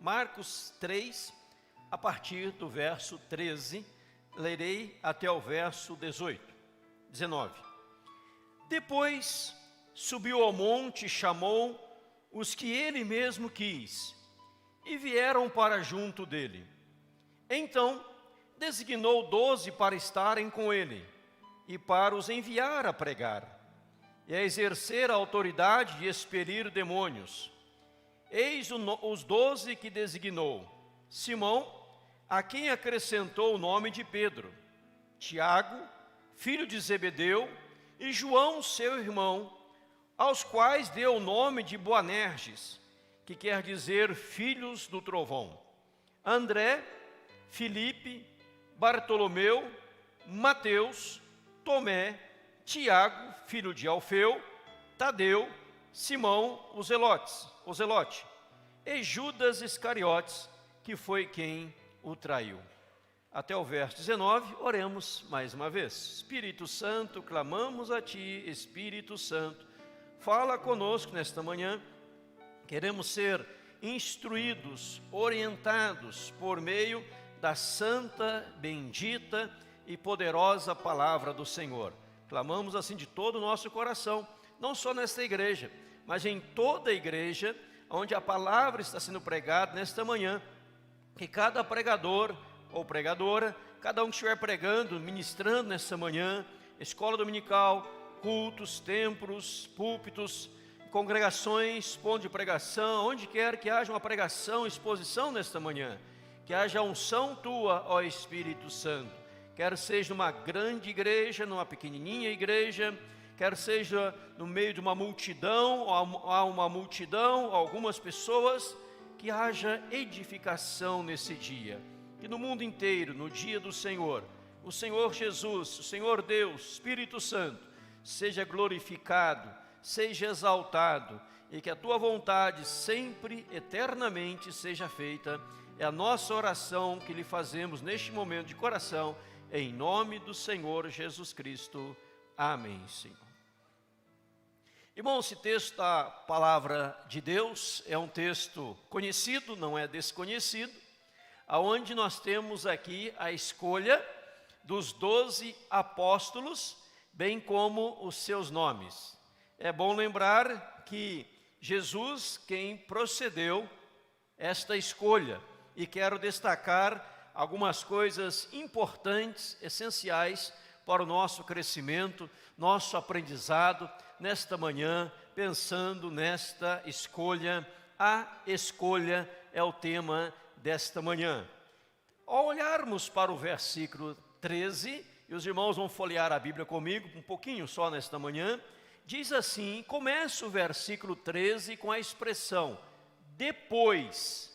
Marcos 3, a partir do verso 13, lerei até o verso 19. Depois subiu ao monte e chamou os que ele mesmo quis, e vieram para junto dele. Então designou 12 para estarem com ele, e para os enviar a pregar, e a exercer a autoridade de expelir demônios. Eis os 12 que designou: Simão, a quem acrescentou o nome de Pedro, Tiago, filho de Zebedeu, e João, seu irmão, aos quais deu o nome de Boanerges, que quer dizer filhos do trovão, André, Filipe, Bartolomeu, Mateus, Tomé, Tiago, filho de Alfeu, Tadeu, Simão, o Zelote, e Judas Iscariotes, que foi quem o traiu. Até o verso 19, oremos mais uma vez. Espírito Santo, clamamos a Ti, Espírito Santo, fala conosco nesta manhã. Queremos ser instruídos, orientados por meio da santa, bendita e poderosa palavra do Senhor. Clamamos assim de todo o nosso coração, não só nesta igreja, mas em toda a igreja, onde a palavra está sendo pregada nesta manhã, que cada pregador ou pregadora, cada um que estiver pregando, ministrando nesta manhã, escola dominical, cultos, templos, púlpitos, congregações, ponto de pregação, onde quer que haja uma pregação, exposição nesta manhã, que haja unção Tua, ó Espírito Santo, quer seja numa grande igreja, numa pequenininha igreja, quer seja no meio de uma multidão, algumas pessoas, que haja edificação nesse dia, que no mundo inteiro, no dia do Senhor, o Senhor Jesus, o Senhor Deus, Espírito Santo, seja glorificado, seja exaltado, e que a Tua vontade sempre, eternamente, seja feita. É a nossa oração que lhe fazemos neste momento de coração, em nome do Senhor Jesus Cristo. Amém, Senhor. Irmão, esse texto da palavra de Deus é um texto conhecido, não é desconhecido, aonde nós temos aqui a escolha dos 12 apóstolos, bem como os seus nomes. É bom lembrar que Jesus quem procedeu esta escolha, e quero destacar algumas coisas importantes, essenciais para o nosso crescimento, nosso aprendizado nesta manhã, pensando nesta escolha. A escolha é o tema desta manhã. Ao olharmos para o versículo 13, e os irmãos vão folhear a Bíblia comigo, um pouquinho só nesta manhã, diz assim, começa o versículo 13 com a expressão, depois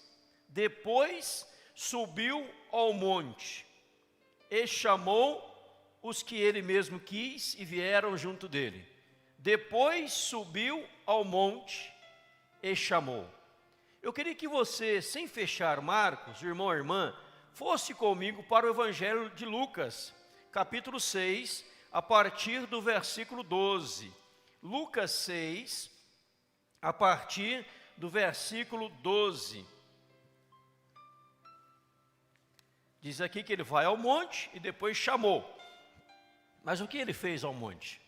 subiu ao monte, e chamou os que ele mesmo quis, e vieram junto dele. Depois subiu ao monte, e chamou. Eu queria que você, sem fechar Marcos, irmão ou irmã, fosse comigo para o Evangelho de Lucas, capítulo 6, a partir do versículo 12. Lucas 6, a partir do versículo 12. Diz aqui que ele vai ao monte e depois chamou. Mas o que ele fez ao monte?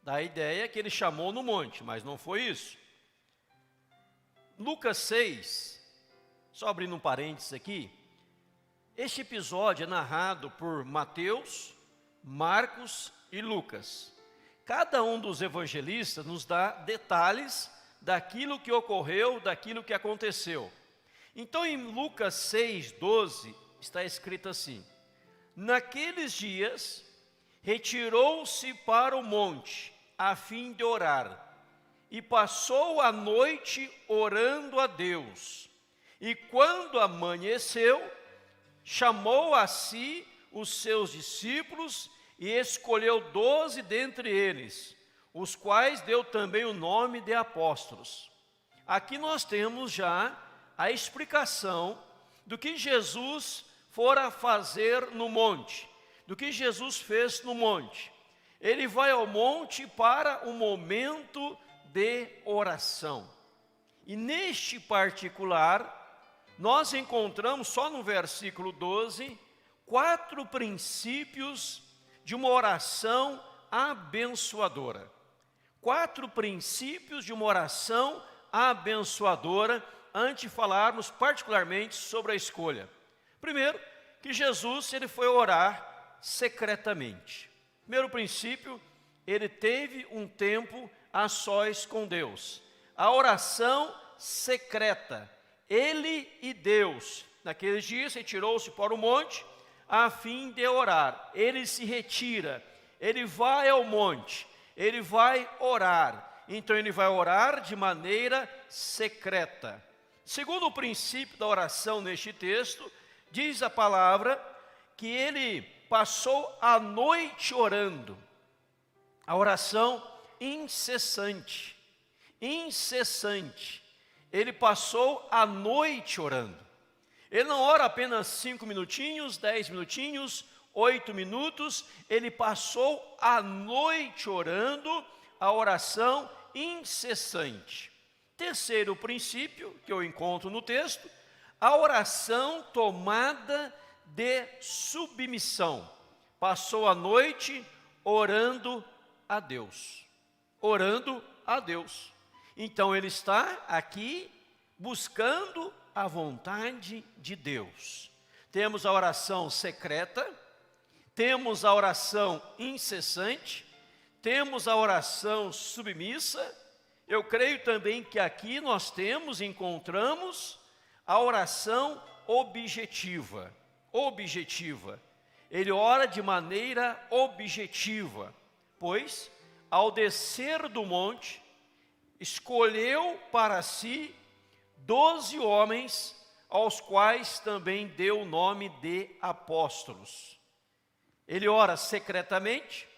Dá a ideia que ele chamou no monte, mas não foi isso. Lucas 6, só abrindo um parênteses aqui, este episódio é narrado por Mateus, Marcos e Lucas. Cada um dos evangelistas nos dá detalhes daquilo que ocorreu, daquilo que aconteceu. Então em Lucas 6, 12, está escrito assim, naqueles dias, retirou-se para o monte, a fim de orar, e passou a noite orando a Deus. E quando amanheceu, chamou a si os seus discípulos e escolheu 12 dentre eles, os quais deu também o nome de apóstolos. Aqui nós temos já a explicação do que Jesus fora fazer no monte, do que Jesus fez no monte. Ele vai ao monte para um momento de oração. E neste particular, nós encontramos só no versículo 12, 4 princípios de uma oração abençoadora. 4 princípios de uma oração abençoadora, antes de falarmos particularmente sobre a escolha. Primeiro, que Jesus ele foi orar secretamente. Primeiro princípio, ele teve um tempo a sós com Deus. A oração secreta. Ele e Deus. Naqueles dias, retirou-se para o monte a fim de orar. Ele se retira, ele vai ao monte, ele vai orar. Então ele vai orar de maneira secreta. Segundo o princípio da oração neste texto, diz a palavra que ele passou a noite orando. A oração incessante, incessante. Ele passou a noite orando. Ele não ora apenas 5 minutinhos, 10 minutinhos, 8 minutos. Ele passou a noite orando, a oração incessante. Terceiro princípio que eu encontro no texto, a oração tomada de submissão. Passou a noite orando a Deus. Orando a Deus. Então ele está aqui buscando a vontade de Deus. Temos a oração secreta, temos a oração incessante, temos a oração submissa. Eu creio também que aqui nós encontramos a oração objetiva. Objetiva. Ele ora de maneira objetiva, pois, ao descer do monte, escolheu para si 12 homens, aos quais também deu o nome de apóstolos. Ele ora secretamente,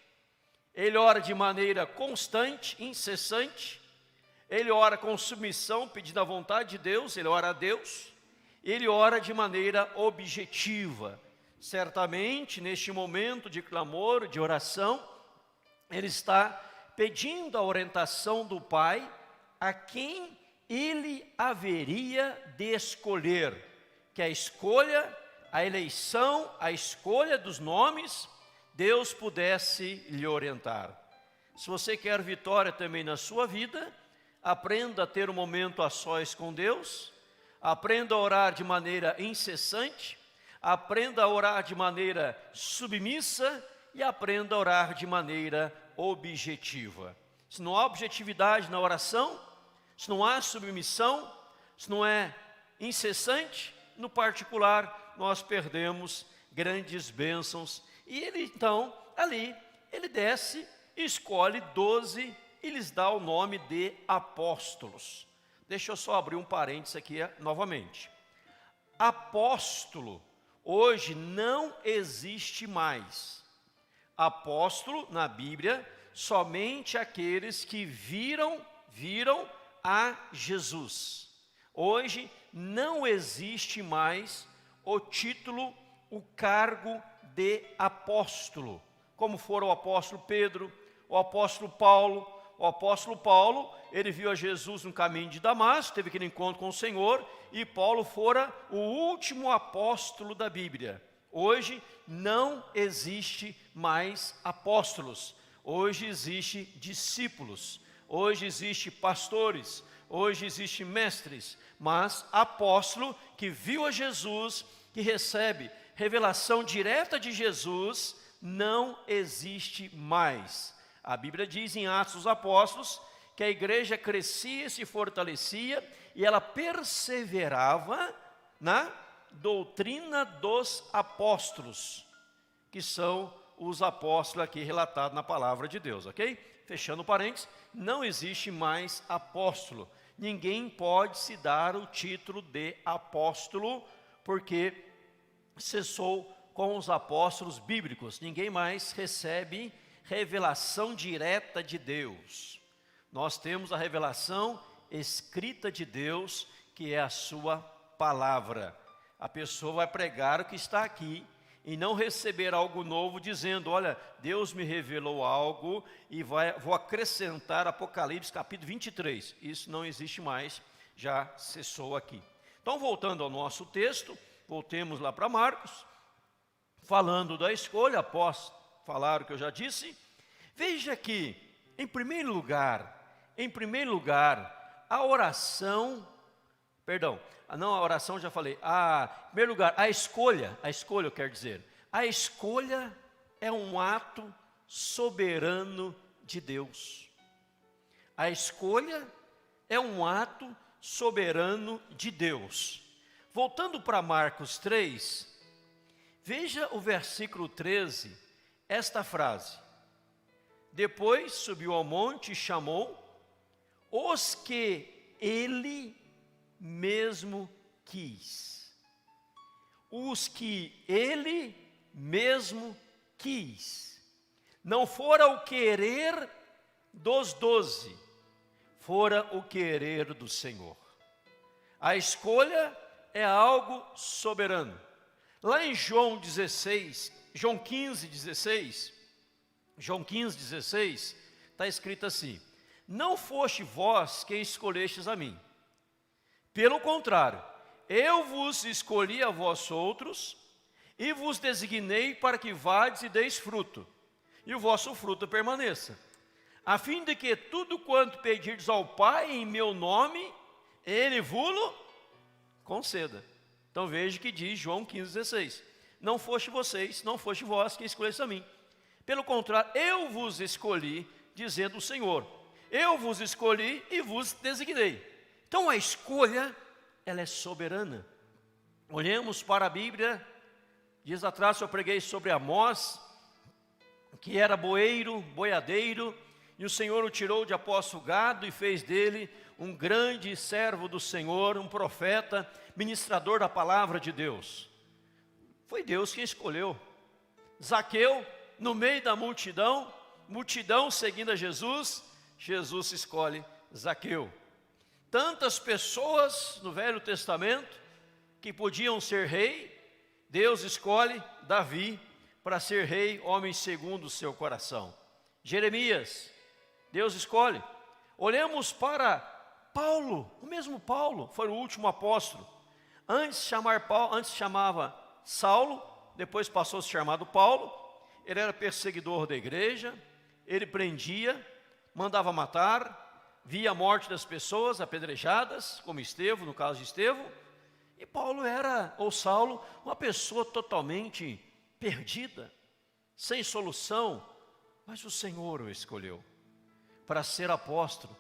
ele ora de maneira constante, incessante, ele ora com submissão, pedindo a vontade de Deus, ele ora a Deus, ele ora de maneira objetiva. Certamente, neste momento de clamor, de oração, ele está pedindo a orientação do Pai, a quem ele haveria de escolher, que a escolha, a eleição, a escolha dos nomes, Deus pudesse lhe orientar. Se você quer vitória também na sua vida, aprenda a ter um momento a sós com Deus, aprenda a orar de maneira incessante, aprenda a orar de maneira submissa e aprenda a orar de maneira objetiva. Se não há objetividade na oração, se não há submissão, se não é incessante, no particular nós perdemos grandes bênçãos. E ele então, ali, ele desce, escolhe 12 e lhes dá o nome de apóstolos. Deixa eu só abrir um parênteses aqui novamente. Apóstolo, hoje não existe mais. Apóstolo, na Bíblia, somente aqueles que viram a Jesus. Hoje não existe mais o título, o cargo de apóstolo, como foram o apóstolo Pedro, o apóstolo Paulo. O apóstolo Paulo, ele viu a Jesus no caminho de Damasco, teve aquele encontro com o Senhor, e Paulo fora o último apóstolo da Bíblia. Hoje não existe mais apóstolos, hoje existe discípulos, hoje existe pastores, hoje existe mestres, mas apóstolo que viu a Jesus, que recebe revelação direta de Jesus, não existe mais. A Bíblia diz em Atos dos Apóstolos que a igreja crescia e se fortalecia e ela perseverava na doutrina dos apóstolos, que são os apóstolos aqui relatados na palavra de Deus, ok? Fechando parênteses, não existe mais apóstolo. Ninguém pode se dar o título de apóstolo, porque cessou com os apóstolos bíblicos. Ninguém mais recebe revelação direta de Deus. Nós temos a revelação escrita de Deus, que é a sua palavra. A pessoa vai pregar o que está aqui e não receber algo novo dizendo, olha, Deus me revelou algo e vou acrescentar Apocalipse capítulo 23. Isso não existe mais, já cessou aqui. Então, voltando ao nosso texto, voltemos lá para Marcos, falando da escolha, após falar o que eu já disse, veja que, em primeiro lugar, a oração, não a oração já falei, em primeiro lugar, a escolha eu quero dizer, a escolha é um ato soberano de Deus. A escolha é um ato soberano de Deus. Voltando para Marcos 3, veja o versículo 13, esta frase: depois subiu ao monte e chamou os que ele mesmo quis. Os que ele mesmo quis. Não fora o querer dos 12, fora o querer do Senhor. A escolha é algo soberano. Lá em João 15, 16, está escrito assim: não foste vós quem escolhestes a mim. Pelo contrário, eu vos escolhi a vós outros, e vos designei para que vades e deis fruto, e o vosso fruto permaneça, a fim de que tudo quanto pedirdes ao Pai em meu nome, Ele vos conceda. Então veja que diz João 15,16: não foste vós quem escolheste a mim. Pelo contrário, eu vos escolhi, dizendo o Senhor, eu vos escolhi e vos designei. Então a escolha, ela é soberana. Olhemos para a Bíblia. Dias atrás eu preguei sobre Amós, que era boiadeiro, e o Senhor o tirou de apóstolo gado e fez dele um grande servo do Senhor, um profeta, ministrador da palavra de Deus. Foi Deus quem escolheu. Zaqueu, no meio da multidão seguindo a Jesus, Jesus escolhe Zaqueu. Tantas pessoas no Velho Testamento que podiam ser rei, Deus escolhe Davi para ser rei, homem segundo o seu coração. Jeremias, Deus escolhe. Olhemos para Paulo, o mesmo Paulo foi o último apóstolo. Antes chamava Saulo, depois passou a ser chamado Paulo. Ele era perseguidor da igreja, ele prendia, mandava matar, via a morte das pessoas apedrejadas, como Estevão, no caso de Estevão. E Saulo, uma pessoa totalmente perdida, sem solução, mas o Senhor o escolheu para ser apóstolo.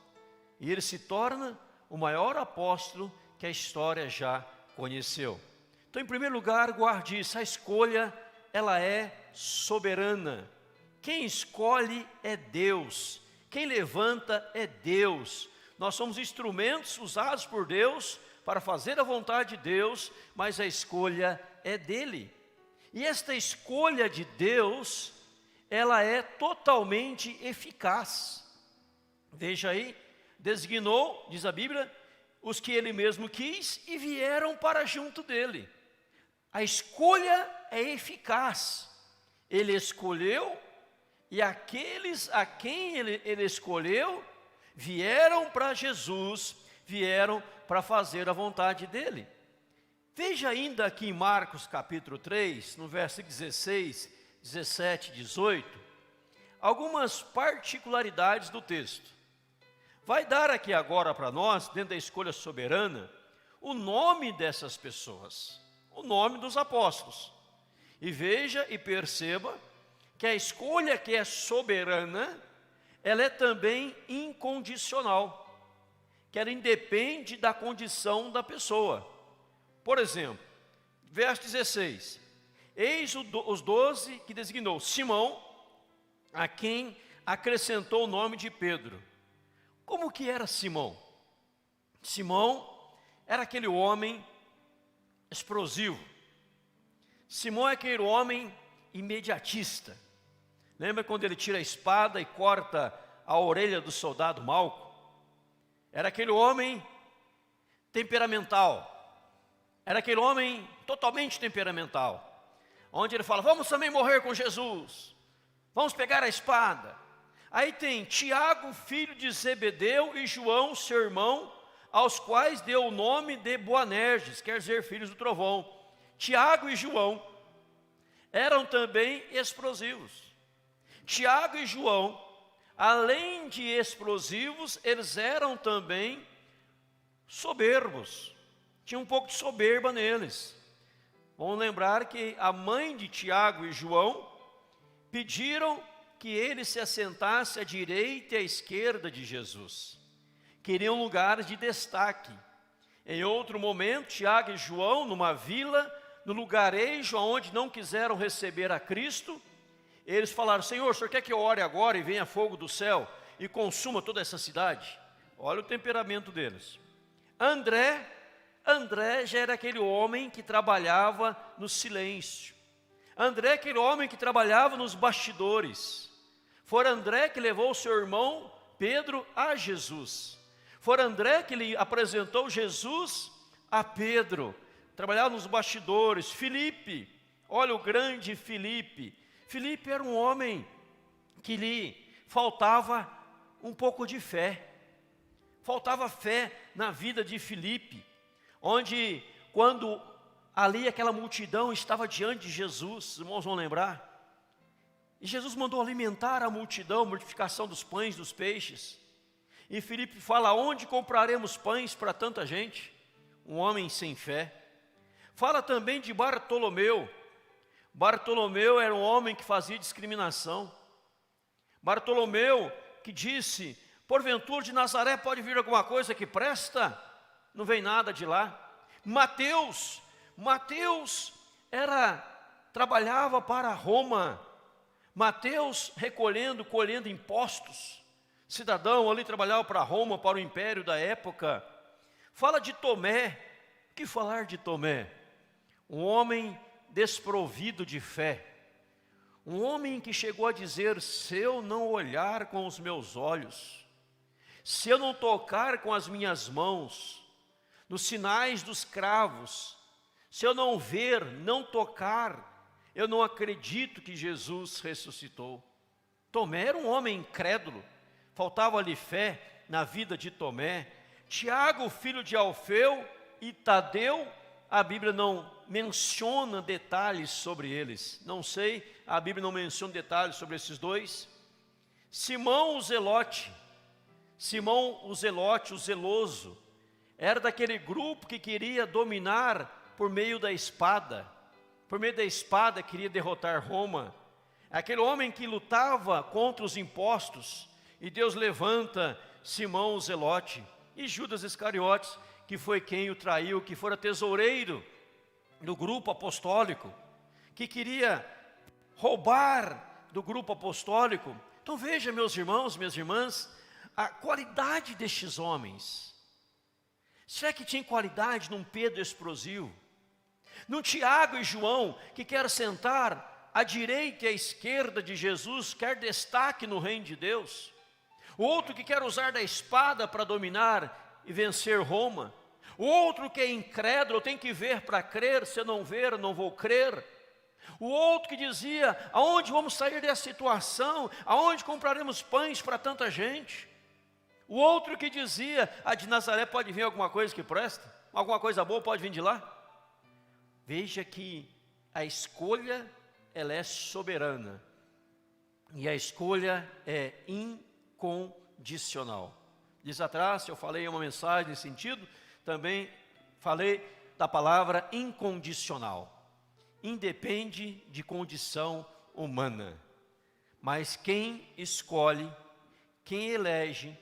E ele se torna o maior apóstolo que a história já conheceu. Então, em primeiro lugar, guarde isso, a escolha, ela é soberana. Quem escolhe é Deus, quem levanta é Deus. Nós somos instrumentos usados por Deus para fazer a vontade de Deus, mas a escolha é dele. E esta escolha de Deus, ela é totalmente eficaz. Veja aí, designou, diz a Bíblia, os que ele mesmo quis e vieram para junto dele. A escolha é eficaz. Ele escolheu e aqueles a quem ele escolheu vieram para Jesus, vieram para fazer a vontade dele. Veja ainda aqui em Marcos capítulo 3, no versículo 16, 17 e 18, algumas particularidades do texto. Vai dar aqui agora para nós, dentro da escolha soberana, o nome dessas pessoas, o nome dos apóstolos. E veja e perceba que a escolha que é soberana, ela é também incondicional, que ela independe da condição da pessoa. Por exemplo, verso 16: eis os 12 que designou Simão, a quem acrescentou o nome de Pedro. Como que era Simão? Simão era aquele homem explosivo. Simão é aquele homem imediatista. Lembra quando ele tira a espada e corta a orelha do soldado Malco? Era aquele homem temperamental. Era aquele homem totalmente temperamental. Onde ele fala, vamos também morrer com Jesus. Vamos pegar a espada. Aí tem Tiago, filho de Zebedeu, e João, seu irmão, aos quais deu o nome de Boanerges, quer dizer, filhos do trovão. Tiago e João eram também explosivos. Tiago e João, além de explosivos, eles eram também soberbos. Tinha um pouco de soberba neles. Vamos lembrar que a mãe de Tiago e João pediram que ele se assentasse à direita e à esquerda de Jesus. Queriam lugares de destaque. Em outro momento, Tiago e João, numa vila, no lugarejo onde não quiseram receber a Cristo, eles falaram: Senhor, o Senhor quer que eu ore agora e venha fogo do céu e consuma toda essa cidade? Olha o temperamento deles. André já era aquele homem que trabalhava no silêncio. André, aquele homem que trabalhava nos bastidores. Foi André que levou o seu irmão Pedro a Jesus. Foi André que lhe apresentou Jesus a Pedro. Trabalhava nos bastidores. Filipe, olha o grande Filipe. Filipe era um homem que lhe faltava um pouco de fé. Faltava fé na vida de Filipe. Onde, quando ali aquela multidão estava diante de Jesus, os irmãos vão lembrar, e Jesus mandou alimentar a multidão, multiplicação dos pães, dos peixes, e Filipe fala: onde compraremos pães para tanta gente? Um homem sem fé. Fala também de Bartolomeu. Bartolomeu era um homem que fazia discriminação. Bartolomeu que disse: porventura de Nazaré pode vir alguma coisa que presta? Não vem nada de lá. Mateus trabalhava para Roma. Mateus colhendo impostos. Cidadão ali trabalhava para Roma, para o império da época. Fala de Tomé. O que falar de Tomé? Um homem desprovido de fé. Um homem que chegou a dizer: se eu não olhar com os meus olhos, se eu não tocar com as minhas mãos nos sinais dos cravos, se eu não ver, não tocar, eu não acredito que Jesus ressuscitou. Tomé era um homem incrédulo, faltava-lhe fé na vida de Tomé. Tiago, filho de Alfeu, e Tadeu, a Bíblia não menciona detalhes sobre eles. Não sei, a Bíblia não menciona detalhes sobre esses dois. Simão o Zelote, o zeloso, era daquele grupo que queria dominar por meio da espada. Por meio da espada queria derrotar Roma. Aquele homem que lutava contra os impostos. E Deus levanta Simão o Zelote. E Judas Iscariotes, que foi quem o traiu, que fora tesoureiro do grupo apostólico, que queria roubar do grupo apostólico. Então veja, meus irmãos, minhas irmãs, a qualidade destes homens. Será que tinha qualidade num Pedro explosivo? Num Tiago e João, que quer sentar à direita e à esquerda de Jesus, quer destaque no reino de Deus? O outro que quer usar da espada para dominar e vencer Roma? O outro que é incrédulo, tem que ver para crer, se eu não ver, eu não vou crer. O outro que dizia: aonde vamos sair dessa situação? Aonde compraremos pães para tanta gente? O outro que dizia: de Nazaré pode vir alguma coisa que presta? Alguma coisa boa pode vir de lá? Veja que a escolha, ela é soberana. E a escolha é incondicional. Diz atrás, eu falei uma mensagem nesse sentido, também falei da palavra incondicional. Independe de condição humana. Mas quem escolhe, quem elege,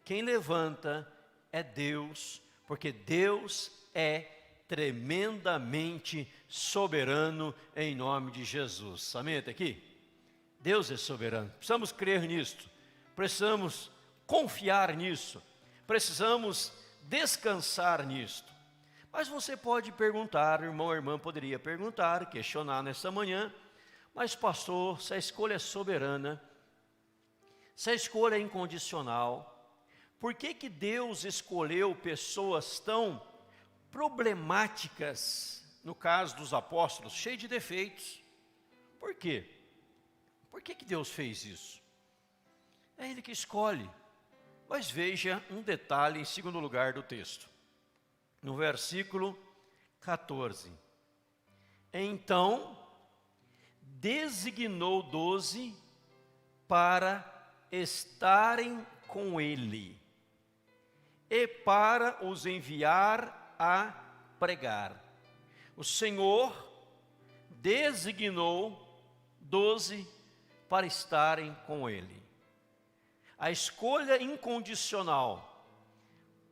quem levanta é Deus, porque Deus é tremendamente soberano em nome de Jesus. Amém até aqui? Deus é soberano. Precisamos crer nisto. Precisamos confiar nisso. Precisamos descansar nisto. Mas você pode perguntar, irmão ou irmã poderia perguntar, questionar nessa manhã: mas pastor, se a escolha é soberana, se a escolha é incondicional, por que que Deus escolheu pessoas tão problemáticas, no caso dos apóstolos, cheios de defeitos? Por quê? Por que que Deus fez isso? É Ele que escolhe. Mas veja um detalhe em segundo lugar do texto. No versículo 14. Então, designou 12 para estarem com ele e para os enviar a pregar. O Senhor designou 12 para estarem com ele. A escolha incondicional,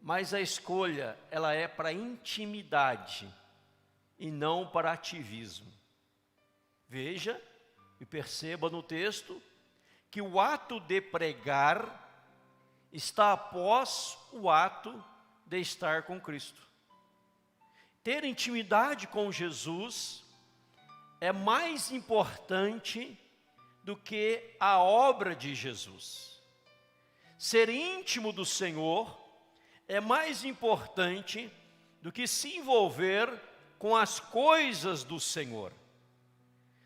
mas a escolha ela é para intimidade e não para ativismo. Veja e perceba no texto que o ato de pregar está após o ato de estar com Cristo. Ter intimidade com Jesus é mais importante do que a obra de Jesus. Ser íntimo do Senhor é mais importante do que se envolver com as coisas do Senhor.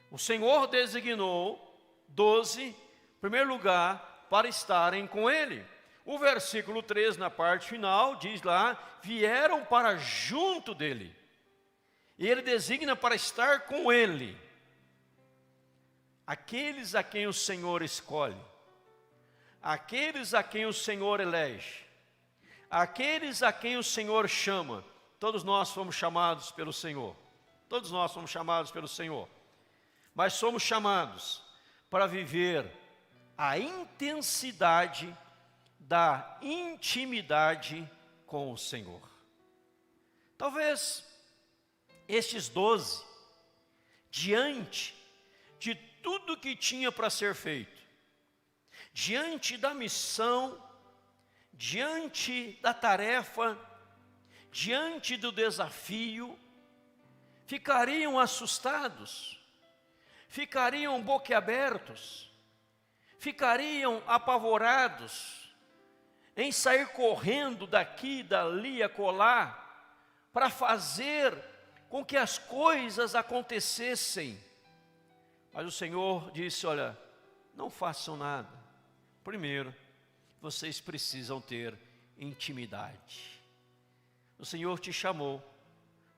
O Senhor designou 12, em primeiro lugar, para estarem com Ele. O versículo 3, na parte final, diz lá, vieram para junto dEle. E Ele designa para estar com Ele. Aqueles a quem o Senhor escolhe, aqueles a quem o Senhor elege, aqueles a quem o Senhor chama, todos nós fomos chamados pelo Senhor. Todos nós fomos chamados pelo Senhor. Mas somos chamados para viver a intensidade da intimidade com o Senhor. Talvez estes 12, diante de tudo que tinha para ser feito, diante da missão, diante da tarefa, diante do desafio, ficariam assustados, ficariam boquiabertos, ficariam apavorados em sair correndo daqui, dali, acolá, para fazer com que as coisas acontecessem. Mas o Senhor disse, olha, não façam nada. Primeiro, vocês precisam ter intimidade. O Senhor te chamou,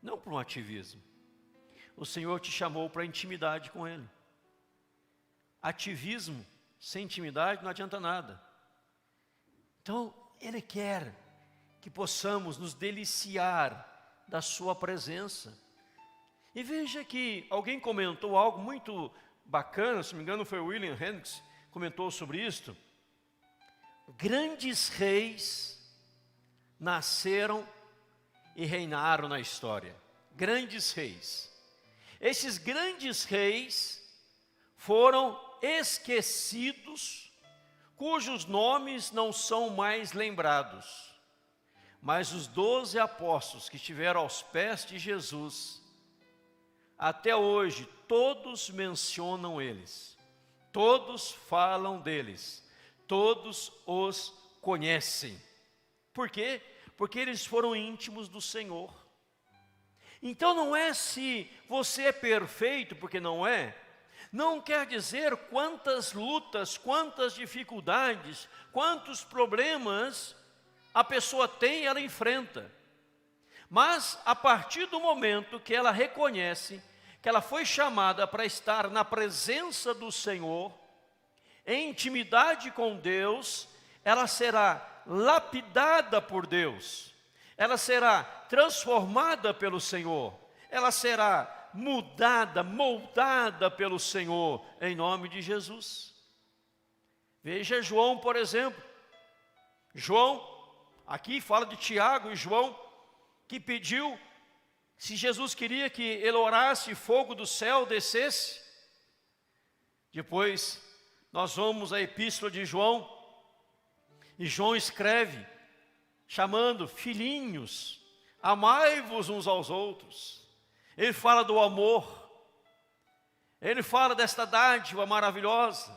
não para um ativismo. O Senhor te chamou para intimidade com Ele. Ativismo sem intimidade não adianta nada. Então, Ele quer que possamos nos deliciar da sua presença. E veja que alguém comentou algo muito bacana, se não me engano foi o William Hendricks, comentou sobre isto. Grandes reis nasceram e reinaram na história. Grandes reis. Esses grandes reis foram esquecidos, cujos nomes não são mais lembrados. Mas os 12 apóstolos que estiveram aos pés de Jesus, até hoje, todos mencionam eles, todos falam deles, todos os conhecem. Por quê? Porque eles foram íntimos do Senhor. Então não é se você é perfeito, porque não é. Não quer dizer quantas lutas, quantas dificuldades, quantos problemas a pessoa tem, ela enfrenta. Mas a partir do momento que ela reconhece que ela foi chamada para estar na presença do Senhor, em intimidade com Deus, ela será lapidada por Deus, ela será transformada pelo Senhor, ela será mudada, moldada pelo Senhor, em nome de Jesus. Veja João, por exemplo. João, aqui fala de Tiago e João, que pediu, se Jesus queria que ele orasse e fogo do céu descesse. Depois, nós vamos à epístola de João, e João escreve, chamando filhinhos, amai-vos uns aos outros. Ele fala do amor, ele fala desta dádiva maravilhosa,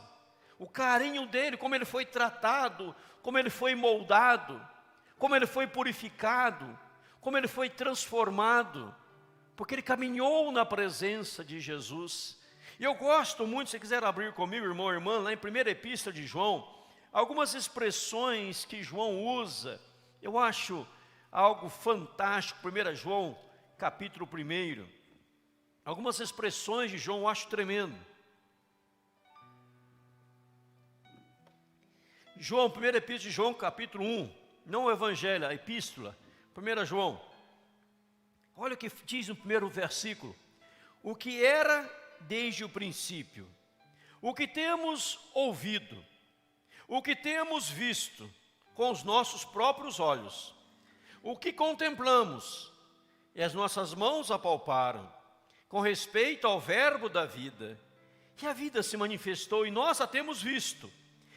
o carinho dele, como ele foi tratado, como ele foi moldado, como ele foi purificado, como ele foi transformado, porque ele caminhou na presença de Jesus. E eu gosto muito, se quiser abrir comigo, irmão e irmã, lá em primeira epístola de João, algumas expressões que João usa, eu acho algo fantástico. 1 João, capítulo 1. Algumas expressões de João eu acho tremendo. João, 1 Epístola de João, capítulo 1, não o Evangelho, a Epístola, 1 João. Olha o que diz no primeiro versículo: o que era desde o princípio, o que temos ouvido, o que temos visto com os nossos próprios olhos, o que contemplamos e as nossas mãos apalparam, com respeito ao verbo da vida, que a vida se manifestou e nós a temos visto,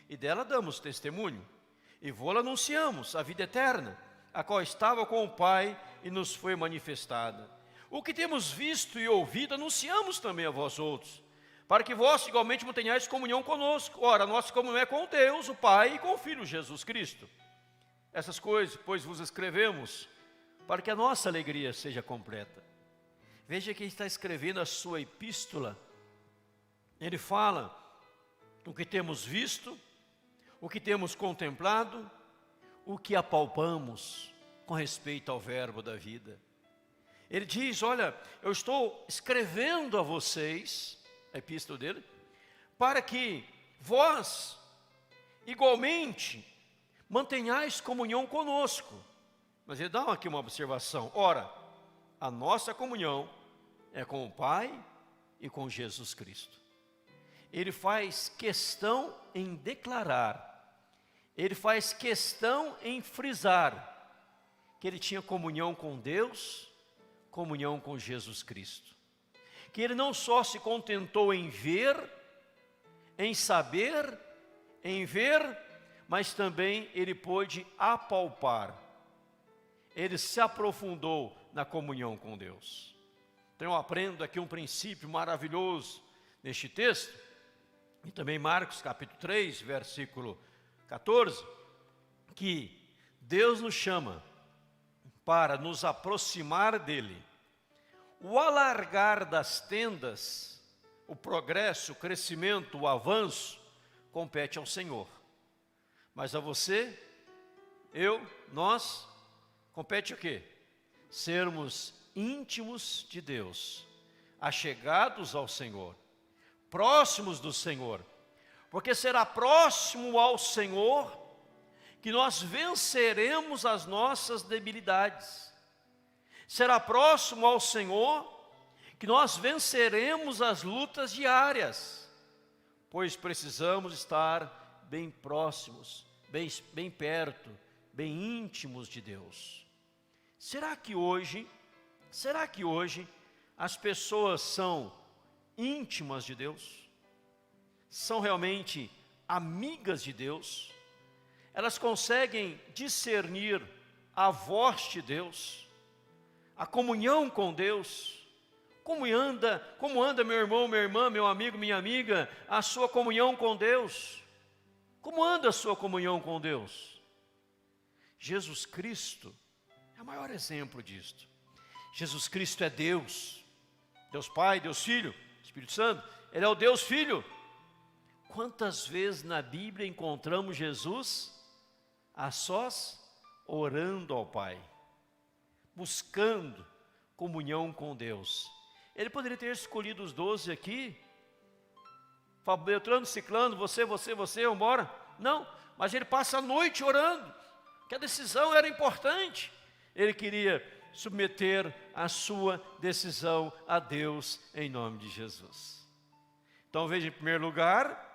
e dela damos testemunho, e vô-la anunciamos, a vida eterna, a qual estava com o Pai e nos foi manifestada. O que temos visto e ouvido, anunciamos também a vós outros, para que vós igualmente mantenhais comunhão conosco. Ora, a nossa comunhão é com Deus, o Pai, e com o Filho Jesus Cristo. Essas coisas, pois, vos escrevemos, para que a nossa alegria seja completa. Veja que ele está escrevendo a sua epístola. Ele fala o que temos visto, o que temos contemplado, o que apalpamos com respeito ao verbo da vida. Ele diz: olha, eu estou escrevendo a vocês, a epístola dele, para que vós, igualmente, mantenhais comunhão conosco. Mas ele dá aqui uma observação: ora, a nossa comunhão é com o Pai e com Jesus Cristo. Ele faz questão em declarar, ele faz questão em frisar que ele tinha comunhão com Deus, comunhão com Jesus Cristo. Que ele não só se contentou em ver, em saber, em ver, mas também ele pôde apalpar. Ele se aprofundou na comunhão com Deus. Então eu aprendo aqui um princípio maravilhoso neste texto, e também Marcos capítulo 3, versículo 14, que Deus nos chama para nos aproximar dele. O alargar das tendas, o progresso, o crescimento, o avanço, compete ao Senhor. Mas a você, eu, nós, compete o quê? Sermos íntimos de Deus, achegados ao Senhor, próximos do Senhor, porque será próximo ao Senhor que nós venceremos as nossas debilidades. Será próximo ao Senhor que nós venceremos as lutas diárias, pois precisamos estar bem próximos, bem perto, bem íntimos de Deus. Será que hoje as pessoas são íntimas de Deus? São realmente amigas de Deus? Elas conseguem discernir a voz de Deus, a comunhão com Deus? Como anda meu irmão, minha irmã, meu amigo, minha amiga, a sua comunhão com Deus? Como anda a sua comunhão com Deus? Jesus Cristo é o maior exemplo disto. Jesus Cristo é Deus, Deus Pai, Deus Filho, Espírito Santo. Ele é o Deus Filho. Quantas vezes na Bíblia encontramos Jesus a sós, orando ao Pai, buscando comunhão com Deus? Ele poderia ter escolhido os 12 aqui, Beltrano, Ciclano, você, vamos embora. Não, mas ele passa a noite orando, que a decisão era importante. Ele queria submeter a sua decisão a Deus em nome de Jesus. Então veja, em primeiro lugar,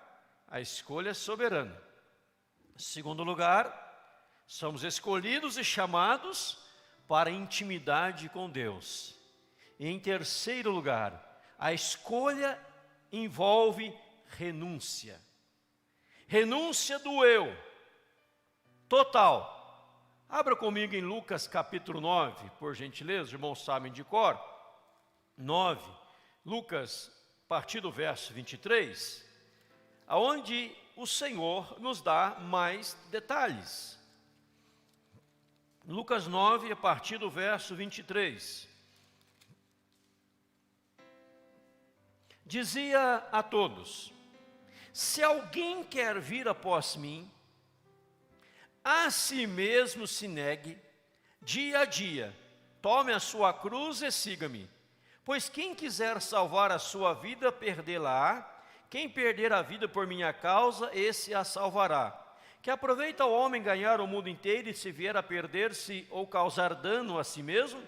a escolha é soberana. Em segundo lugar, somos escolhidos e chamados para intimidade com Deus. E em terceiro lugar, a escolha envolve renúncia. Renúncia do eu, total. Abra comigo em Lucas capítulo 9, por gentileza, os irmãos sabem de cor. 9, Lucas, a partir do verso 23, aonde o Senhor nos dá mais detalhes. Lucas 9, a partir do verso 23. Dizia a todos: se alguém quer vir após mim, a si mesmo se negue, dia a dia, tome a sua cruz e siga-me. Pois quem quiser salvar a sua vida, perdê-la-á. Quem perder a vida por minha causa, esse a salvará. Que aproveita o homem ganhar o mundo inteiro e se vier a perder-se ou causar dano a si mesmo?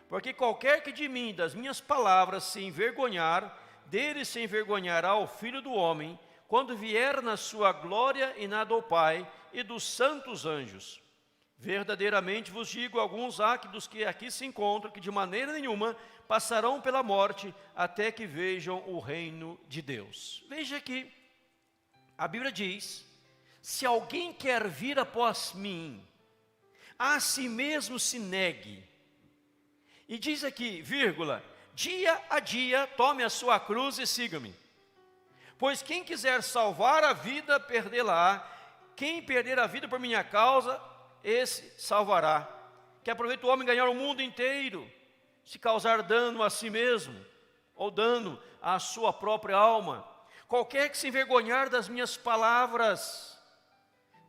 Porque qualquer que de mim, das minhas palavras, se envergonhar, dele se envergonhará o Filho do Homem, quando vier na sua glória e na do Pai e dos santos anjos. Verdadeiramente vos digo, alguns há dos que aqui se encontram, que de maneira nenhuma passarão pela morte, até que vejam o reino de Deus. Veja que a Bíblia diz, se alguém quer vir após mim, a si mesmo se negue. E diz aqui, vírgula, dia a dia tome a sua cruz e siga-me. Pois quem quiser salvar a vida, perdê-la-á. Quem perder a vida por minha causa, esse salvará. Que aproveita o homem ganhar o mundo inteiro, se causar dano a si mesmo, ou dano à sua própria alma. Qualquer que se envergonhar das minhas palavras,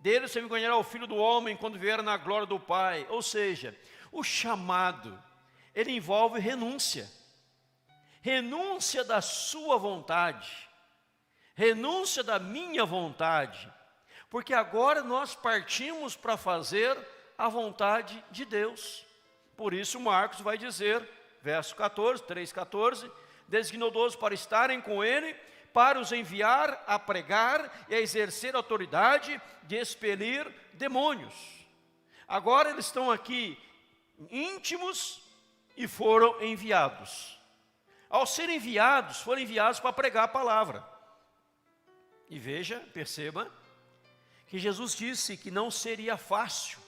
dele se envergonhará o Filho do Homem, quando vier na glória do Pai. Ou seja, o chamado, ele envolve renúncia. Renúncia da sua vontade. Renúncia da minha vontade. Porque agora nós partimos para fazer a vontade de Deus. Por isso Marcos vai dizer, verso 14, 3,14, designou 12 para estarem com ele, para os enviar a pregar e a exercer a autoridade de expelir demônios. Agora eles estão aqui íntimos e foram enviados. Ao serem enviados, foram enviados para pregar a palavra. E veja, perceba, que Jesus disse que não seria fácil,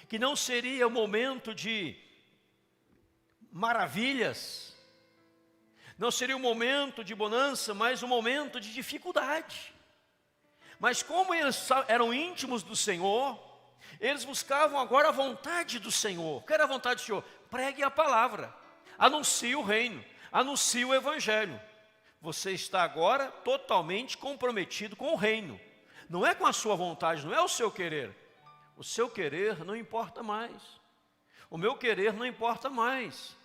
que não seria um momento de maravilhas, não seria um momento de bonança, mas um momento de dificuldade. Mas como eles eram íntimos do Senhor, eles buscavam agora a vontade do Senhor. Qual era a vontade do Senhor? Pregue a palavra, anuncie o reino, anuncie o evangelho. Você está agora totalmente comprometido com o reino. Não é com a sua vontade, não é o seu querer. O seu querer não importa mais. O meu querer não importa mais.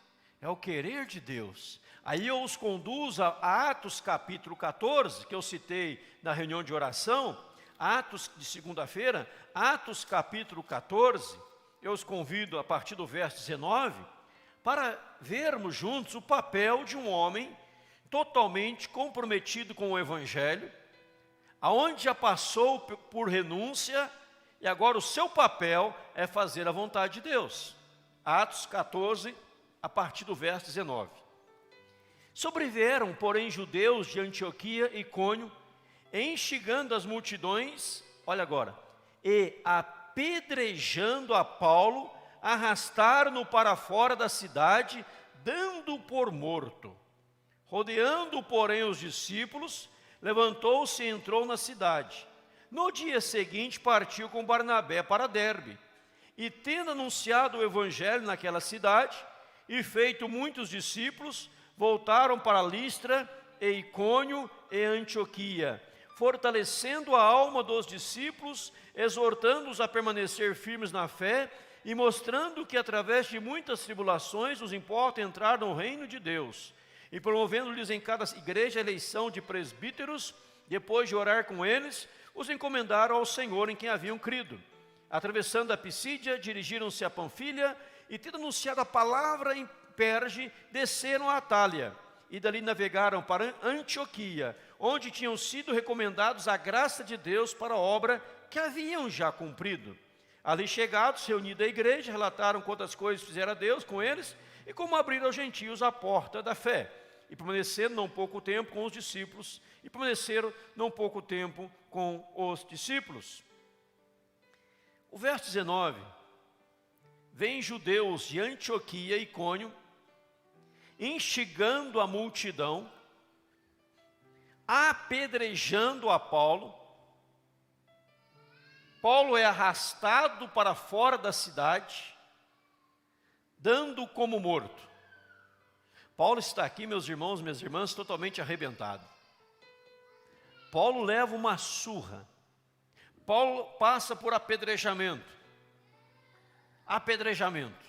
É o querer de Deus. Aí eu os conduzo a Atos capítulo 14, que eu citei na reunião de oração, Atos de segunda-feira, Atos capítulo 14, eu os convido a partir do verso 19, para vermos juntos o papel de um homem totalmente comprometido com o Evangelho, aonde já passou por renúncia, e agora o seu papel é fazer a vontade de Deus. Atos 14, a partir do verso 19. Sobreveram, porém, judeus de Antioquia e Icônio, instigando as multidões, olha agora, e apedrejando a Paulo, arrastaram-no para fora da cidade, dando-o por morto. Rodeando, porém, os discípulos, levantou-se e entrou na cidade. No dia seguinte partiu com Barnabé para Derbe, e tendo anunciado o evangelho naquela cidade, e feito muitos discípulos, voltaram para Listra, e Icônio e Antioquia, fortalecendo a alma dos discípulos, exortando-os a permanecer firmes na fé, e mostrando que através de muitas tribulações os importa entrar no reino de Deus, e promovendo-lhes em cada igreja a eleição de presbíteros. Depois de orar com eles, os encomendaram ao Senhor em quem haviam crido. Atravessando a Pisídia, dirigiram-se a Panfilha, e tendo anunciado a palavra em Perge, desceram a Atália, e dali navegaram para Antioquia, onde tinham sido recomendados a graça de Deus para a obra que haviam já cumprido. Ali chegados, reunida a igreja, relataram quantas coisas fizera Deus com eles, e como abriram aos gentios a porta da fé. E permaneceram não pouco tempo com os discípulos, e permaneceram não pouco tempo com os discípulos. O verso 19, vem judeus de Antioquia e Icônio, instigando a multidão, apedrejando a Paulo. Paulo é arrastado para fora da cidade, dando como morto. Paulo está aqui, meus irmãos, minhas irmãs, totalmente arrebentado. Paulo leva uma surra. Paulo passa por apedrejamento. Apedrejamento.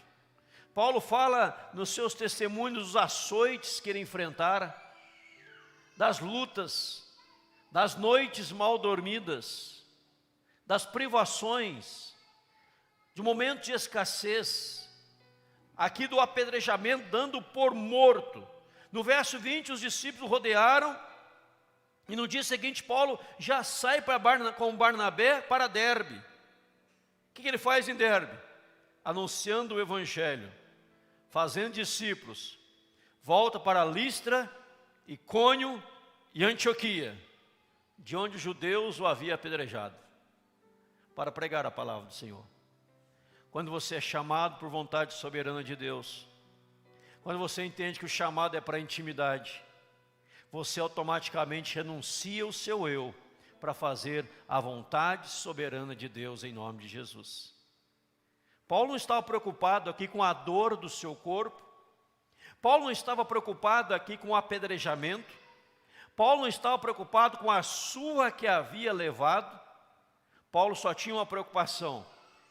Paulo fala nos seus testemunhos dos açoites que ele enfrentara, das lutas, das noites mal dormidas, das privações, de momentos de escassez, aqui do apedrejamento, dando por morto. No verso 20, os discípulos rodearam, e no dia seguinte Paulo já sai com Barnabé para Derbe. O que ele faz em Derbe? Anunciando o Evangelho, fazendo discípulos. Volta para Listra, Icônio e Antioquia, de onde os judeus o haviam apedrejado, para pregar a palavra do Senhor. Quando você é chamado por vontade soberana de Deus, quando você entende que o chamado é para intimidade, você automaticamente renuncia o seu eu para fazer a vontade soberana de Deus em nome de Jesus. Paulo não estava preocupado aqui com a dor do seu corpo, Paulo não estava preocupado aqui com o apedrejamento, Paulo não estava preocupado com a surra que havia levado. Paulo só tinha uma preocupação: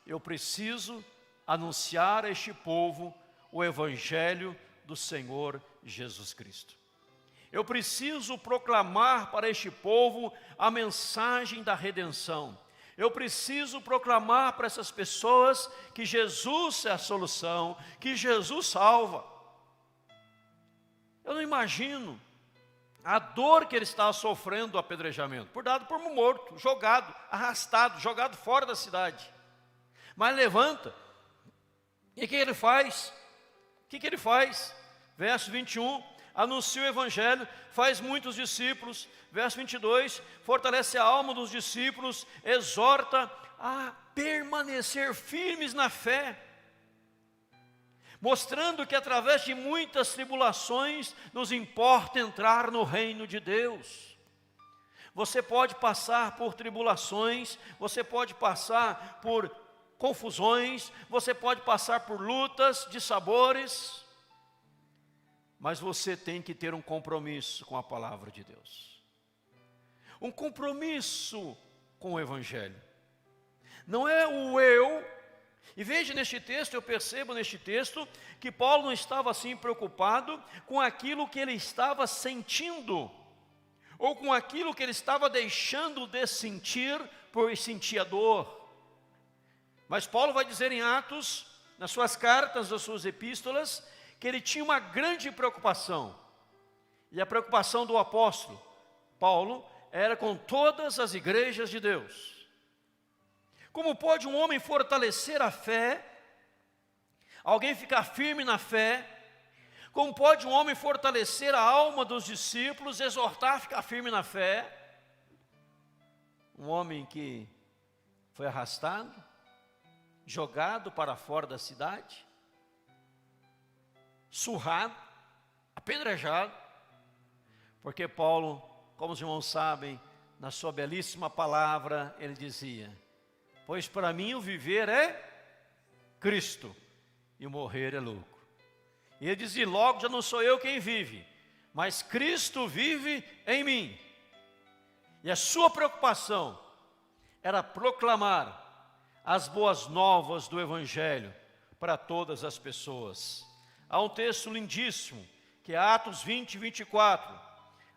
eu preciso anunciar a este povo o Evangelho do Senhor Jesus Cristo. Eu preciso proclamar para este povo a mensagem da redenção. Eu preciso proclamar para essas pessoas que Jesus é a solução, que Jesus salva. Eu não imagino a dor que ele estava sofrendo do apedrejamento, dado por um morto, jogado, arrastado, jogado fora da cidade. Mas levanta, e o que ele faz? O que ele faz? Verso 21, anuncia o Evangelho, faz muitos discípulos. Verso 22, fortalece a alma dos discípulos, exorta a permanecer firmes na fé, mostrando que através de muitas tribulações nos importa entrar no reino de Deus. Você pode passar por tribulações, você pode passar por confusões, você pode passar por lutas de sabores, mas você tem que ter um compromisso com a palavra de Deus, um compromisso com o Evangelho. Não é o eu. E veja neste texto, eu percebo neste texto que Paulo não estava assim preocupado com aquilo que ele estava sentindo, ou com aquilo que ele estava deixando de sentir por sentir a dor. Mas Paulo vai dizer em Atos, nas suas cartas, nas suas epístolas, que ele tinha uma grande preocupação. E a preocupação do apóstolo Paulo era com todas as igrejas de Deus. Como pode um homem fortalecer a fé, alguém ficar firme na fé? Como pode um homem fortalecer a alma dos discípulos, exortar a ficar firme na fé? Um homem que foi arrastado, jogado para fora da cidade, surrado, apedrejado, porque Paulo, como os irmãos sabem, na sua belíssima palavra, ele dizia: pois para mim o viver é Cristo e o morrer é lucro. E ele dizia: logo já não sou eu quem vive, mas Cristo vive em mim. E a sua preocupação era proclamar as boas novas do Evangelho para todas as pessoas. Há um texto lindíssimo, que é Atos 20, 24,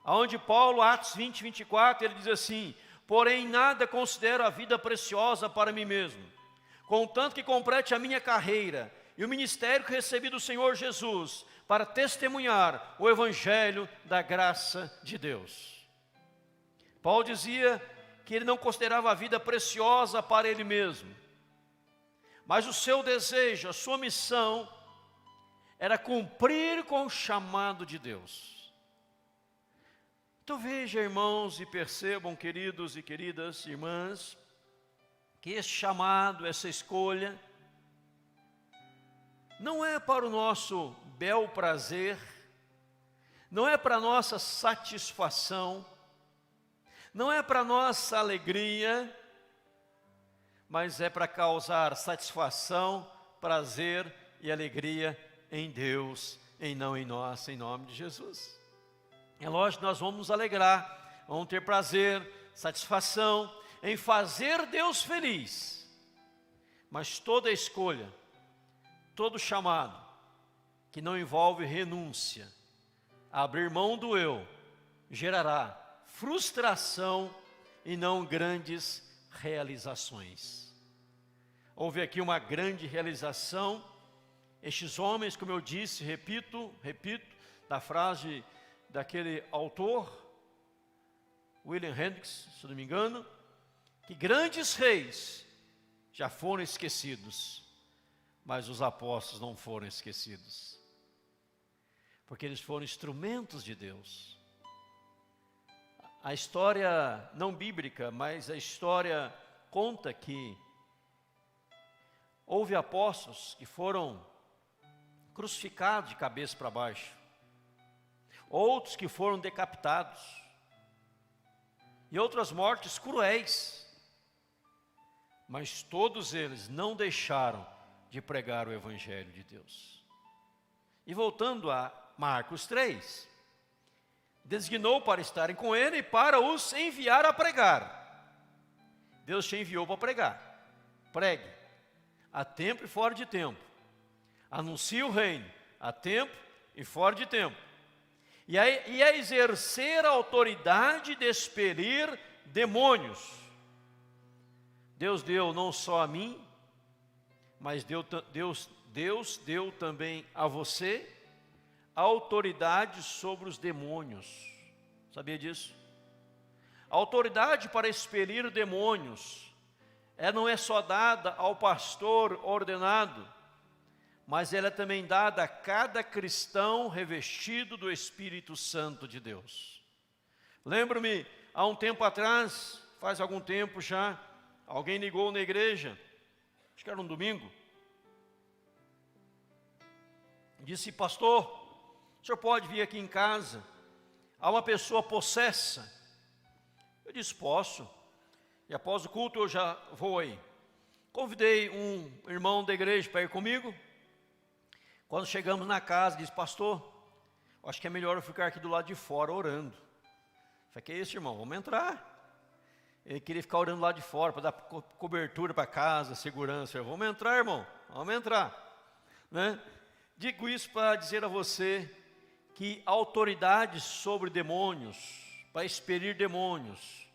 onde Paulo, Atos 20, 24, ele diz assim: porém nada considero a vida preciosa para mim mesmo, contanto que complete a minha carreira e o ministério que recebi do Senhor Jesus, para testemunhar o Evangelho da graça de Deus. Paulo dizia que ele não considerava a vida preciosa para ele mesmo, mas o seu desejo, a sua missão, era cumprir com o chamado de Deus. Então veja, irmãos, e percebam, queridos e queridas irmãs, que esse chamado, essa escolha, não é para o nosso bel prazer, não é para a nossa satisfação, não é para a nossa alegria, mas é para causar satisfação, prazer e alegria em Deus, e não em nós, em nome de Jesus. É lógico que nós vamos nos alegrar, vamos ter prazer, satisfação, em fazer Deus feliz, mas toda escolha, todo chamado, que não envolve renúncia, abrir mão do eu, gerará frustração e não grandes realizações. Houve aqui uma grande realização. Estes homens, como eu disse, repito, da frase daquele autor, William Hendricks, se não me engano, que grandes reis já foram esquecidos, mas os apóstolos não foram esquecidos, porque eles foram instrumentos de Deus. A história não bíblica, mas a história conta que houve apóstolos que foram crucificados de cabeça para baixo, outros que foram decapitados, e outras mortes cruéis, mas todos eles não deixaram de pregar o Evangelho de Deus. E voltando a Marcos 3, designou para estarem com ele e para os enviar a pregar. Deus te enviou para pregar. Pregue, a tempo e fora de tempo. Anuncie o reino, a tempo e fora de tempo. E a exercer a autoridade de expelir demônios. Deus deu não só a mim, mas Deus deu também a você a autoridade sobre os demônios. Sabia disso? A autoridade para expelir demônios não é só dada ao pastor ordenado, mas ela é também dada a cada cristão revestido do Espírito Santo de Deus. Lembro-me, há um tempo atrás, faz algum tempo já, alguém ligou na igreja, acho que era um domingo, disse: pastor, o senhor pode vir aqui em casa, há uma pessoa possessa. Eu disse: posso, e após o culto eu já vou aí. Convidei um irmão da igreja para ir comigo. Quando chegamos na casa, disse: pastor, acho que é melhor eu ficar aqui do lado de fora orando. Eu falei: que é isso, irmão? Vamos entrar. Ele queria ficar orando lá de fora, para dar cobertura para casa, segurança. Eu: vamos entrar, irmão, vamos entrar, né? Digo isso para dizer a você que a autoridade sobre demônios, para expelir demônios,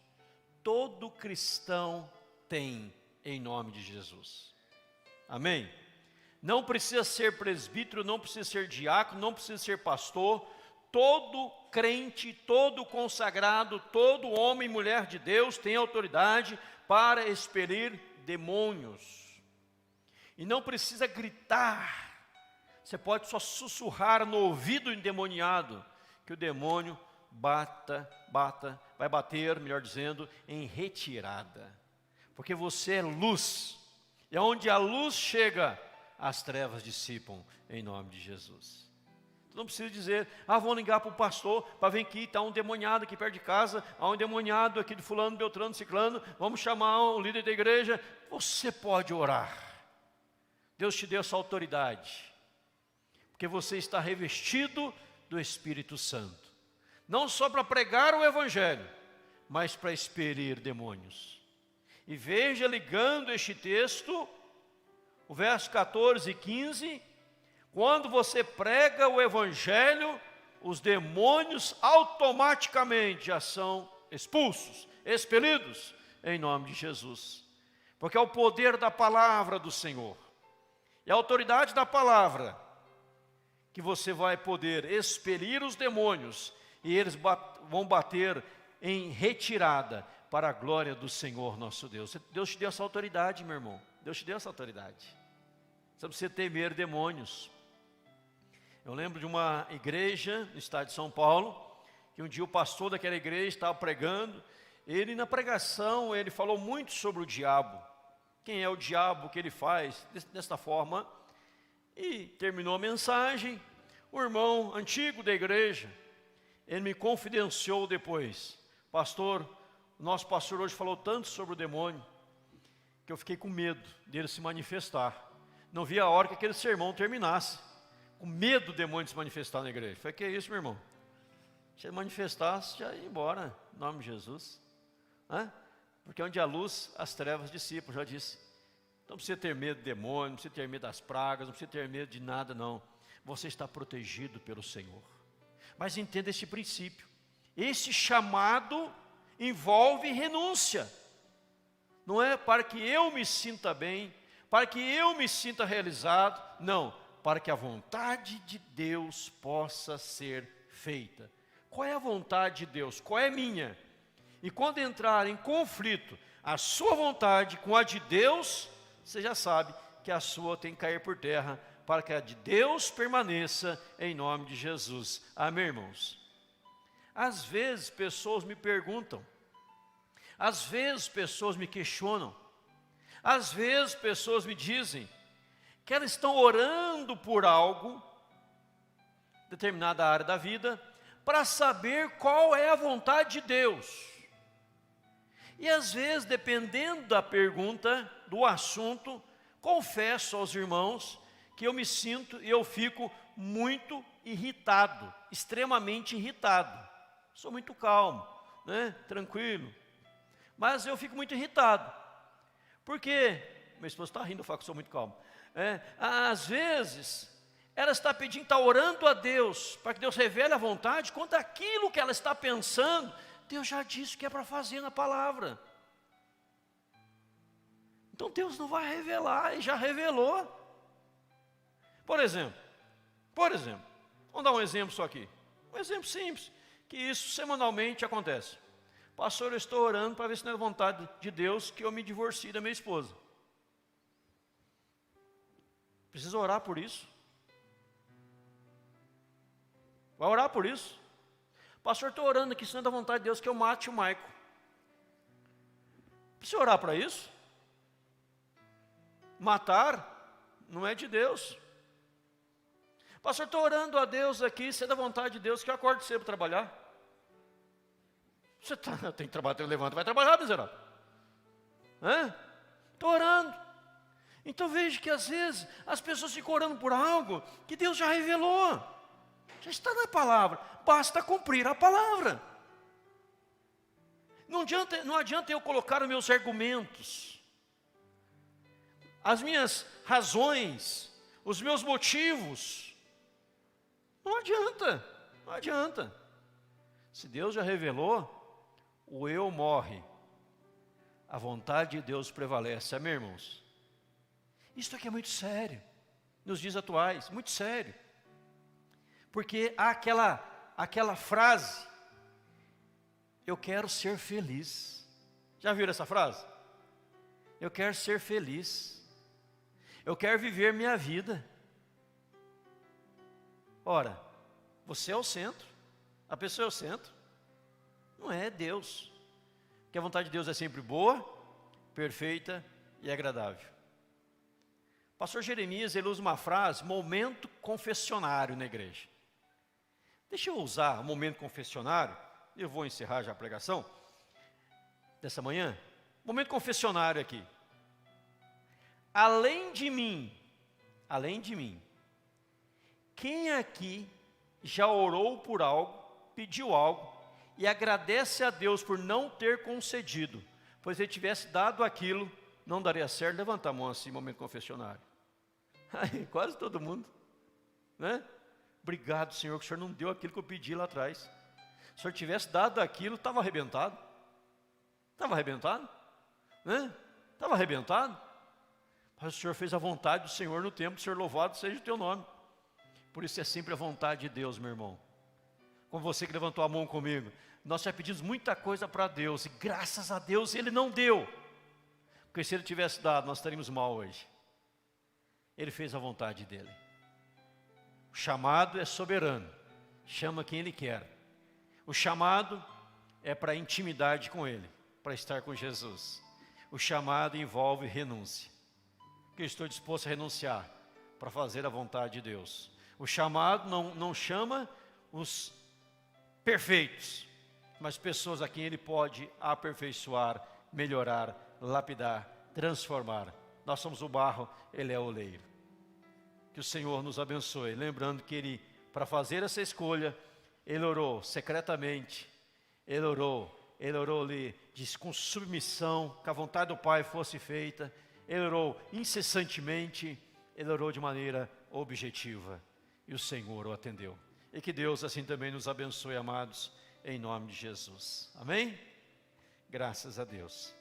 todo cristão tem, em nome de Jesus. Amém? Não precisa ser presbítero, não precisa ser diácono, não precisa ser pastor. Todo crente, todo consagrado, todo homem e mulher de Deus tem autoridade para expelir demônios. E não precisa gritar. Você pode só sussurrar no ouvido endemoniado, que o demônio vai bater, melhor dizendo, em retirada. Porque você é luz. E onde a luz chega, as trevas dissipam, em nome de Jesus. Tu não precisa dizer: vou ligar para o pastor, para vir aqui, está um demoniado aqui perto de casa, há um endemoniado aqui de fulano, beltrano, ciclano, vamos chamar o líder da igreja. Você pode orar. Deus te deu essa autoridade, porque você está revestido do Espírito Santo, não só para pregar o Evangelho, mas para expelir demônios. E veja, ligando este texto, o verso 14 e 15, quando você prega o Evangelho, os demônios automaticamente já são expulsos, expelidos, em nome de Jesus. Porque é o poder da palavra do Senhor, é a autoridade da palavra, que você vai poder expelir os demônios, e eles vão bater em retirada, para a glória do Senhor nosso Deus. Deus te deu essa autoridade, meu irmão. Deus te deu essa autoridade. Você precisa temer demônios. Eu lembro de uma igreja no estado de São Paulo, que um dia o pastor daquela igreja estava pregando. Ele, na pregação, ele falou muito sobre o diabo. Quem é o diabo, o que ele faz, desta forma. E terminou a mensagem. O irmão antigo da igreja, ele me confidenciou depois: pastor, o nosso pastor hoje falou tanto sobre o demônio, que eu fiquei com medo dele se manifestar. Não vi a hora que aquele sermão terminasse, com medo do demônio se manifestar na igreja. Falei: que é isso, meu irmão? Se ele manifestasse, já ia embora, em nome de Jesus. Porque onde há luz, as trevas dissipam, já disse. Não precisa ter medo do demônio, não precisa ter medo das pragas, não precisa ter medo de nada, não. Você está protegido pelo Senhor. Mas entenda esse princípio. Esse chamado envolve renúncia. Não é para que eu me sinta bem, para que eu me sinta realizado. Não, para que a vontade de Deus possa ser feita. Qual é a vontade de Deus? Qual é a minha? E quando entrar em conflito a sua vontade com a de Deus, você já sabe que a sua tem que cair por terra, para que a de Deus permaneça em nome de Jesus. Amém, irmãos? Às vezes pessoas me perguntam, às vezes pessoas me questionam, às vezes pessoas me dizem que elas estão orando por algo, determinada área da vida, para saber qual é a vontade de Deus. E às vezes, dependendo da pergunta, do assunto, confesso aos irmãos que eu me sinto e eu fico muito irritado, extremamente irritado. Sou muito calmo, né? Tranquilo. Mas eu fico muito irritado. Porque, minha esposa está rindo, eu falo que sou muito calmo. Às vezes, ela está pedindo, está orando a Deus, para que Deus revele a vontade, quanto aquilo que ela está pensando, Deus já disse que é para fazer na palavra. Então Deus não vai revelar, Ele já revelou. Por exemplo, vamos dar um exemplo só aqui. Um exemplo simples, que isso semanalmente acontece. Pastor, eu estou orando para ver se não é vontade de Deus que eu me divorcie da minha esposa. Precisa orar por isso? Vai orar por isso? Pastor, estou orando aqui, se não é da vontade de Deus que eu mate o Maico. Precisa orar para isso? Matar não é de Deus. Pastor, estou orando a Deus aqui, se é da vontade de Deus que eu acorde cedo para trabalhar. Você tem que trabalhar, levanta, vai trabalhar, miserável. Estou orando. Então veja que às vezes as pessoas ficam orando por algo que Deus já revelou. Já está na palavra, basta cumprir a palavra. Não adianta eu colocar os meus argumentos, as minhas razões, os meus motivos. Não adianta. Se Deus já revelou, o eu morre, a vontade de Deus prevalece. Amém, irmãos? Isso aqui é muito sério, nos dias atuais, muito sério. Porque há aquela frase, eu quero ser feliz. Já viram essa frase? Eu quero ser feliz. Eu quero viver minha vida. Ora, você é o centro, a pessoa é o centro. Não é Deus. Porque a vontade de Deus é sempre boa, perfeita e agradável. Pastor Jeremias, ele usa uma frase, momento confessionário na igreja. Deixa eu usar o momento confessionário, eu vou encerrar já a pregação dessa manhã. Momento confessionário aqui. Além de mim, quem aqui já orou por algo, pediu algo, e agradece a Deus por não ter concedido, pois ele tivesse dado aquilo, não daria certo? Levanta a mão assim, momento confessionário. Aí, quase todo mundo, né? Obrigado, Senhor, que o Senhor não deu aquilo que eu pedi lá atrás. Se o Senhor tivesse dado aquilo, estava arrebentado. Né? Estava arrebentado. Mas o Senhor fez a vontade do Senhor no tempo, Senhor, louvado seja o teu nome. Por isso é sempre a vontade de Deus, meu irmão. Como você que levantou a mão comigo, nós já pedimos muita coisa para Deus, e graças a Deus Ele não deu. Porque se Ele tivesse dado, nós estaríamos mal hoje. Ele fez a vontade dEle. O chamado é soberano, chama quem Ele quer. O chamado é para intimidade com Ele, para estar com Jesus. O chamado envolve renúncia, que eu estou disposto a renunciar para fazer a vontade de Deus. O chamado não chama os perfeitos, mas pessoas a quem Ele pode aperfeiçoar, melhorar, lapidar, transformar. Nós somos o barro, Ele é o oleiro. Que o Senhor nos abençoe. Lembrando que Ele, para fazer essa escolha, Ele orou secretamente, Ele orou ele orou ali com submissão, que a vontade do Pai fosse feita. Ele orou incessantemente, ele orou de maneira objetiva. E o Senhor o atendeu. E que Deus assim também nos abençoe, amados, em nome de Jesus. Amém? Graças a Deus.